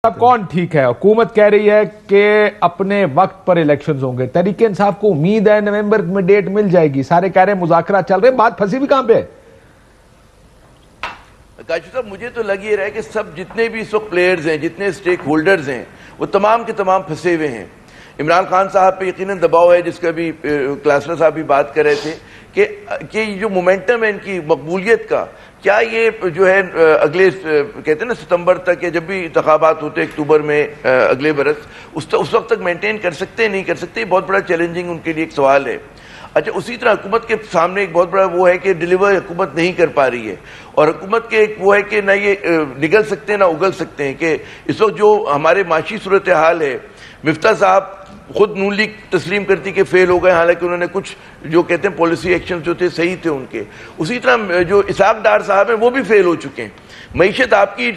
اب کون ٹھیک ہے؟ حکومت کہہ رہی ہے کہ اپنے وقت پر الیکشنز ہوں گے. تحریک انصاف کو امید ہے نومبر میں ڈیٹ مل جائے گی. سارے کہہ رہے ہیں مذاکرات چل رہے ہیں. بات پھنسی بھی کہاں پہ ہے؟ کاشف صاحب مجھے تو لگ یہ رہا ہے کہ سب جتنے بھی اس وقت پلیئرز ہیں، جتنے سٹیک ہولڈرز ہیں، وہ تمام کے تمام پھنسے ہوئے ہیں. عمران خان صاحب پہ یقیناً دباؤ ہے، جس کا بھی کلاسر صاحب بھی بات کر رہے تھے کہ یہ جو مومنٹم ہے ان کی مقبولیت کا، کیا یہ جو ہے اگلے کہتے ہیں نا ستمبر تک یا جب بھی انتخابات ہوتے اکتوبر میں اگلے برس اس وقت تک مینٹین کر سکتے ہیں نہیں کر سکتے؟ یہ بہت بڑا چیلنجنگ ان کے لیے ایک سوال ہے. اچھا، اسی طرح حکومت کے سامنے ایک بہت بڑا وہ ہے کہ ڈیلیور حکومت نہیں کر پا رہی ہے، اور حکومت کے ایک وہ ہے کہ نہ یہ نگل سکتے ہیں نہ اگل سکتے ہیں. کہ اس وقت جو ہمارے معاشی صورتحال ہے، مفتاح صاحب خود نون لیگ تسلیم کرتی کہ فیل ہو گئے، حالانکہ انہوں نے کچھ جو کہتے ہیں پالیسی ایکشن جو تھے صحیح تھے ان کے. اسی طرح جو اسحاق ڈار صاحب ہیں وہ بھی فیل ہو چکے ہیں. معیشت آپ کی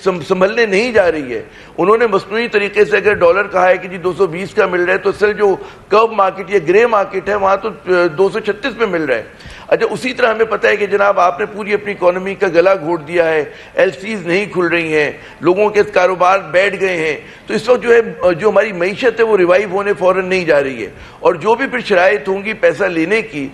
سنبھلنے نہیں جا رہی ہے. انہوں نے مصنوعی طریقے سے اگر ڈالر کہا ہے کہ جی 220 کا مل رہا ہے، تو اصل جو کرو مارکیٹ یا گرے مارکیٹ ہے وہاں تو 236 پہ مل رہا ہے. اچھا، اسی طرح ہمیں پتہ ہے کہ جناب آپ نے پوری اپنی اکانومی کا گلا گھونٹ دیا ہے، ایل سیز نہیں کھل رہی ہیں، لوگوں کے کاروبار بیٹھ گئے ہیں. تو اس وقت جو ہے جو ہماری معیشت ہے وہ ریوائیو ہونے فوراً نہیں جا رہی ہے. اور جو بھی پھر شرائط ہوں گی پیسہ لینے کی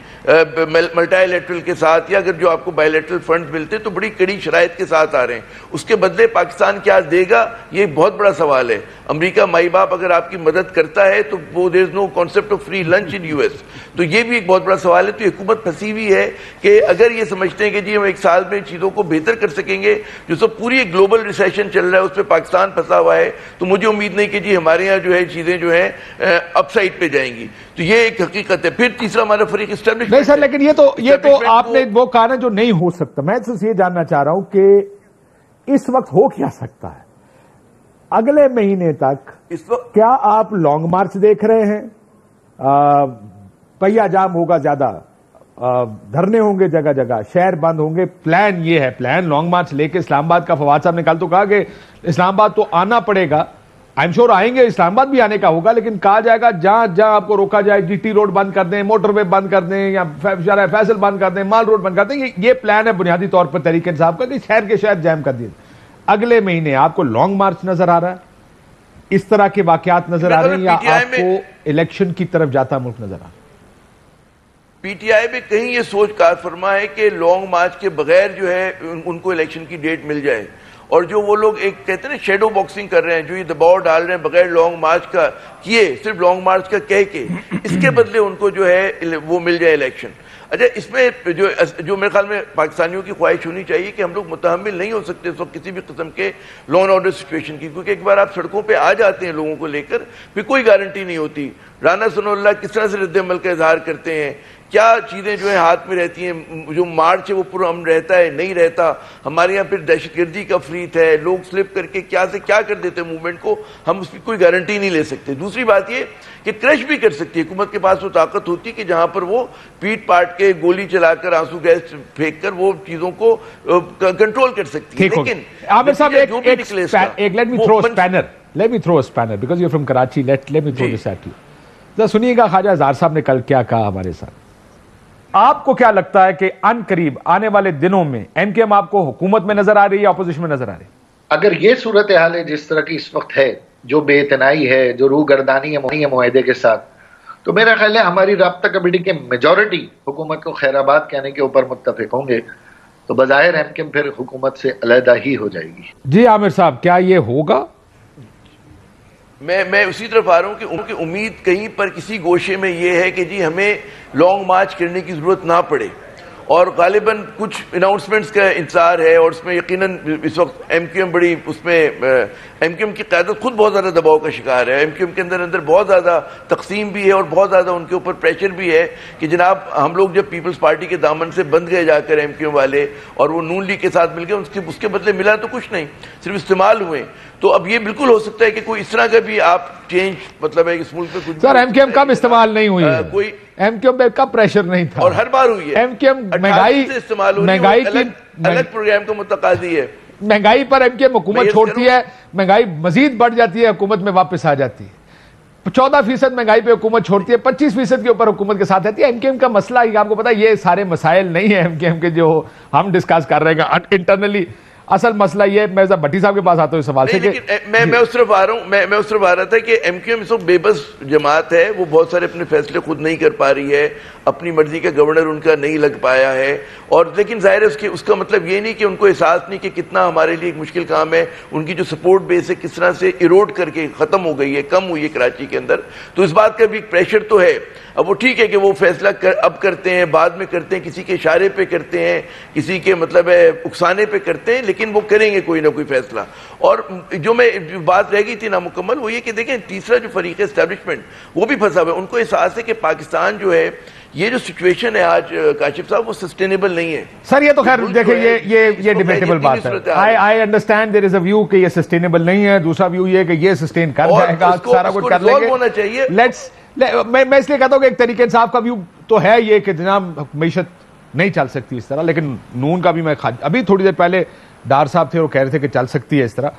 ملٹائی لیٹرل کے ساتھ، یا اگر جو آپ کو بائی لیٹرل فنڈ ملتے تو بڑی کڑی شرائط کے ساتھ آ رہے ہیں. اس کے بدلے پاکستان کیا دے گا، یہ بہت بڑا سوال ہے. امریکہ مائی باپ اگر آپ کی مدد کرتا ہے تو وہ there is no concept of free lunch in U S. تو یہ بھی ایک بہت بڑا سوال ہے. تو حکومت پھنسی ہوئی ہے کہ اگر یہ سمجھتے ہیں کہ جی ہم ایک سال میں چیزوں کو بہتر کر سکیں گے، جو سب پوری ایک گلوبل ریسیشن چل رہا ہے اس پہ پاکستان پھنسا ہوا ہے، تو مجھے امید نہیں کہ جی ہمارے یہاں جو ہے چیزیں جو ہیں اپ سائڈ پہ جائیں گی. تو یہ ایک حقیقت ہے. پھر تیسرا ہمارا فریق اسٹیبلشمنٹ. نہیں سر، لیکن یہ تو آپ نے وہ کہا نا جو نہیں ہو سکتا. میں تو یہ جاننا چاہ رہا ہوں کہ اس وقت ہو کیا سکتا ہے اگلے مہینے تک؟ اس وقت کیا آپ لانگ مارچ دیکھ رہے ہیں؟ پہیا جام ہوگا زیادہ، دھرنے ہوں گے جگہ جگہ، شہر بند ہوں گے. پلان یہ ہے، پلان لانگ مارچ لے کے اسلام آباد کا فواد صاحب نے کل تو کہا کہ اسلام آباد تو آنا پڑے گا. آئی ایم شور آئیں گے، اسلام آباد بھی آنے کا ہوگا، لیکن کہا جائے گا جہاں جہاں آپ کو روکا جائے، جی ٹی روڈ بند کر دیں، موٹر وے بند کر دیں، یا شارع فیصل بند کر دیں، مال روڈ بند کر دیں. یہ پلان ہے بنیادی طور پر تحریک انصاف کا کہ شہر کے شہر جیم کر دیے. اگلے مہینے آپ کو لانگ مارچ نظر آ رہا ہے؟ اس طرح کے واقعات نظر آ رہے ہیں، یا آپ کو الیکشن کی طرف جاتا ملک نظر آ رہا ہے؟ پی ٹی آئی میں کہیں یہ سوچ کار فرما ہے کہ لانگ مارچ کے بغیر جو ہے ان کو الیکشن کی ڈیٹ مل جائے. اور جو وہ لوگ ایک کہتے ہیں نا شیڈو باکسنگ کر رہے ہیں، جو یہ دباؤ ڈال رہے ہیں بغیر لانگ مارچ کا کیے، صرف لانگ مارچ کا کہہ کے، اس کے بدلے ان کو جو ہے وہ مل جائے الیکشن. اچھا، اس میں جو میرے خیال میں پاکستانیوں کی خواہش ہونی چاہیے کہ ہم لوگ متحمل نہیں ہو سکتے اس وقت کسی بھی قسم کے لا اینڈ آرڈر سچویشن کی، کیونکہ ایک بار آپ سڑکوں پہ آ جاتے ہیں لوگوں کو لے کر، پھر کوئی گارنٹی نہیں ہوتی. رانا ثناء اللہ کس طرح سے رد عمل کا اظہار کرتے ہیں، کیا چیزیں جو ہیں ہاتھ میں رہتی ہیں، جو مارچ ہے وہ پرامن رہتا ہے نہیں رہتا. ہمارے یہاں پھر دہشت گردی کا فریت ہے، لوگ سلپ کر کے کیا سے کیا کر دیتے ہیں موومنٹ کو، ہم اس کی کوئی گارنٹی نہیں لے سکتے. دوسری بات یہ کہ کرش بھی کر سکتی ہے حکومت کے پاس وہ طاقت ہوتی ہے کہ جہاں پر وہ پیٹ پاٹ کے گولی چلا کر آنسو گیس پھینک کر وہ چیزوں کو کنٹرول کر سکتی ہے. لیکن عامر صاحب ایک let me throw a spanner because you're from Karachi. let me throw this at you. سنیے گا خواجہ اظہار صاحب نے کل کیا کہا ہمارے ساتھ. آپ کو کیا لگتا ہے کہ ان قریب آنے والے دنوں میں ایم کیو ایم آپ کو حکومت میں نظر آ رہی ہے یا اپوزیشن میں نظر آ رہی ہے؟ اگر یہ صورتحال ہے جس طرح کی اس وقت ہے، جو بے اتنائی ہے، جو روح گردانی ہے معاہدے کے ساتھ، تو میرا خیال ہے ہماری رابطہ کمیٹی کے میجورٹی حکومت کو خیر آباد کہنے کے اوپر متفق ہوں گے. تو بظاہر ایم کیو ایم پھر حکومت سے علیحدہ ہی ہو جائے گی. جی عامر صاحب، کیا یہ ہوگا؟ میں اسی طرف آ رہا ہوں کہ امید کہیں پر کسی گوشے میں یہ ہے کہ جی ہمیں لانگ مارچ کرنے کی ضرورت نہ پڑے، اور غالباً کچھ اناؤنسمنٹس کا انتظار ہے. اور اس میں یقیناً اس وقت ایم کیو ایم بڑی اس میں ایم کیو ایم کی قیادت خود بہت زیادہ دباؤ کا شکار ہے. ایم کیو ایم کے اندر بہت زیادہ تقسیم بھی ہے اور بہت زیادہ ان کے اوپر پریشر بھی ہے کہ جناب ہم لوگ جب پیپلز پارٹی کے دامن سے بند گئے جا کر ایم کیو ایم والے، اور وہ نون لیگ کے ساتھ مل گئے، اس کے بدلے ملا تو کچھ نہیں، صرف استعمال ہوئے. تو اب یہ بالکل ہو سکتا ہے کہ کوئی اس طرح کا بھی آپ چینج مطلب ہے اس ملک میں کچھ. سر ایم کیو ایم کب استعمال نہیں ہوئی ہے؟ کوئی ایم کیو ایم پہ کب پریشر نہیں تھا؟ اور ہر بار ہوئی ہے. ایم کیو ایم مہنگائی کی الگ پروگرام کا متقاضی ہے. مہنگائی پر ایم کیو ایم حکومت چھوڑتی ہے، مہنگائی مزید بڑھ جاتی ہے، حکومت میں واپس آ جاتی ہے. 14% مہنگائی پہ حکومت چھوڑتی ہے، 25% کے اوپر حکومت کے ساتھ رہتی ہے. ایم کیو ایم کا مسئلہ آپ کو پتا یہ سارے مسائل نہیں ہیں ایم کیو ایم کے جو ہم ڈسکس کر رہے ہیں انٹرنلی. اصل مسئلہ یہ میں بھٹی صاحب کے پاس آتا ہوں اس سوال سے کہ میں اس طرف آ رہا ہوں میں اس طرف آ رہا تھا کہ ایم کیو ایم اس وقت بے بس جماعت ہے، وہ بہت سارے اپنے فیصلے خود نہیں کر پا رہی ہے، اپنی مرضی کا گورنر ان کا نہیں لگ پایا ہے، اور لیکن ظاہر ہے اس کا مطلب یہ نہیں کہ ان کو احساس نہیں کہ کتنا ہمارے لیے ایک مشکل کام ہے، ان کی جو سپورٹ بیس ہے کس طرح سے ایروڈ کر کے ختم ہو گئی ہے، کم ہوئی ہے کراچی کے اندر، تو اس بات کا بھی پریشر تو ہے۔ اب وہ ٹھیک ہے کہ وہ فیصلہ اب کرتے ہیں، بعد میں کرتے ہیں، کسی کے اشارے پہ کرتے ہیں، کسی کے مطلب ہے اکسانے پہ کرتے ہیں، لیکن وہ کریں گے کوئی نہ کوئی فیصلہ۔ اور جو بات رہ گئی تھی نامکمل وہ یہ کہ دیکھیں تیسرا جو فریق ہے اسٹیبلشمنٹ وہ بھی پھنسا ہوا ہے، ان کو احساس ہے کہ پاکستان جو ہے یہ جو سچویشن ہے آج کاشف صاحب وہ سسٹینیبل نہیں ہے۔ سر یہ تو خیر دیکھیں یہ ڈیبیٹیبل بات ہے، I understand there is a view کہ یہ سسٹینیبل نہیں ہے، دوسرا ویو یہ کہ یہ سسٹین کر جائے گا، سارا کچھ کر لیں گے، ہونا چاہیے۔ میں اس لیے کہتا ہوں کہ ایک طریقے انصاف کا ویو تو ہے یہ کہ جناب معیشت نہیں چل سکتی اس طرح، لیکن نون کا بھی میں ابھی تھوڑی دیر پہلے ڈار صاحب تھے وہ کہہ رہے تھے کہ چل سکتی ہے اس طرح۔